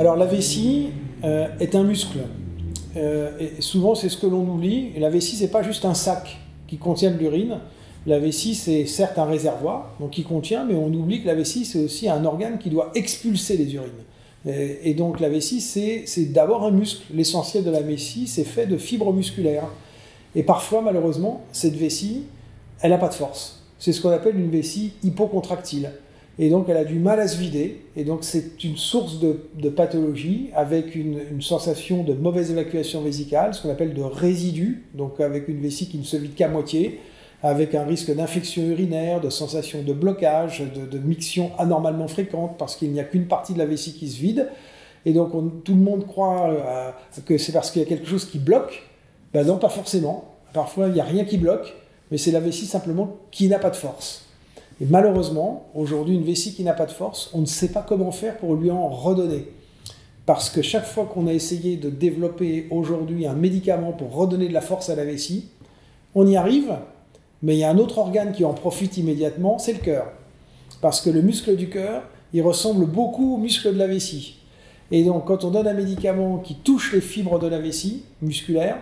Alors la vessie est un muscle. Et souvent c'est ce que l'on oublie. Et la vessie, c'est pas juste un sac qui contient de l'urine. La vessie, c'est certes un réservoir donc qui contient, mais on oublie que la vessie, c'est aussi un organe qui doit expulser les urines. Et donc la vessie, c'est d'abord un muscle. L'essentiel de la vessie, c'est fait de fibres musculaires. Et parfois, malheureusement, cette vessie, elle n'a pas de force. C'est ce qu'on appelle une vessie hypocontractile. Et donc elle a du mal à se vider. Et donc c'est une source de pathologie avec une sensation de mauvaise évacuation vésicale, ce qu'on appelle de résidus, donc avec une vessie qui ne se vide qu'à moitié, avec un risque d'infection urinaire, de sensation de blocage, de miction anormalement fréquente, parce qu'il n'y a qu'une partie de la vessie qui se vide. Et donc tout le monde croit que c'est parce qu'il y a quelque chose qui bloque. Ben non, pas forcément. Parfois, il n'y a rien qui bloque, mais c'est la vessie simplement qui n'a pas de force. Et malheureusement, aujourd'hui, une vessie qui n'a pas de force, on ne sait pas comment faire pour lui en redonner. Parce que chaque fois qu'on a essayé de développer aujourd'hui un médicament pour redonner de la force à la vessie, on y arrive, mais il y a un autre organe qui en profite immédiatement, c'est le cœur. Parce que le muscle du cœur, il ressemble beaucoup au muscle de la vessie. Et donc, quand on donne un médicament qui touche les fibres de la vessie musculaire,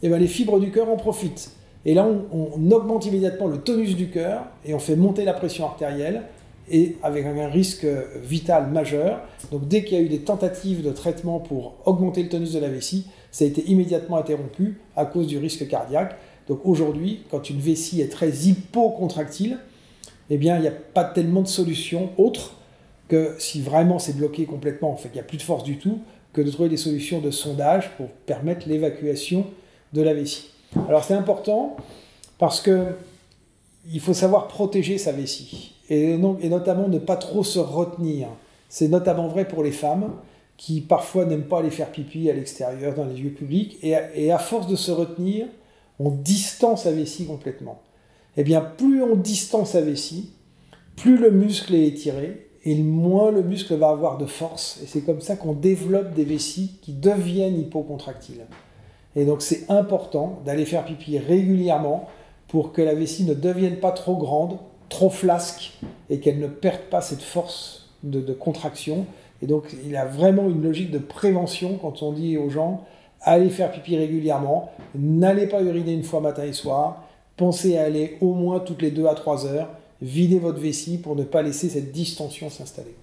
eh bien, les fibres du cœur en profitent. Et là, on augmente immédiatement le tonus du cœur et on fait monter la pression artérielle et avec un risque vital majeur. Donc, dès qu'il y a eu des tentatives de traitement pour augmenter le tonus de la vessie, ça a été immédiatement interrompu à cause du risque cardiaque. Donc aujourd'hui, quand une vessie est très hypocontractile, eh bien, il n'y a pas tellement de solution autre que si vraiment c'est bloqué complètement, en fait, il n'y a plus de force du tout, que de trouver des solutions de sondage pour permettre l'évacuation de la vessie. Alors c'est important parce qu'il faut savoir protéger sa vessie et notamment ne pas trop se retenir. C'est notamment vrai pour les femmes qui parfois n'aiment pas aller faire pipi à l'extérieur, dans les lieux publics, et à force de se retenir, on distance sa vessie complètement. Eh bien, plus on distance sa vessie, plus le muscle est étiré, et moins le muscle va avoir de force. Et c'est comme ça qu'on développe des vessies qui deviennent hypocontractiles. Et donc c'est important d'aller faire pipi régulièrement pour que la vessie ne devienne pas trop grande, trop flasque, et qu'elle ne perde pas cette force de contraction. Et donc il y a vraiment une logique de prévention quand on dit aux gens allez faire pipi régulièrement, n'allez pas uriner une fois matin et soir, pensez à aller au moins toutes les 2 à 3 heures, videz votre vessie pour ne pas laisser cette distension s'installer.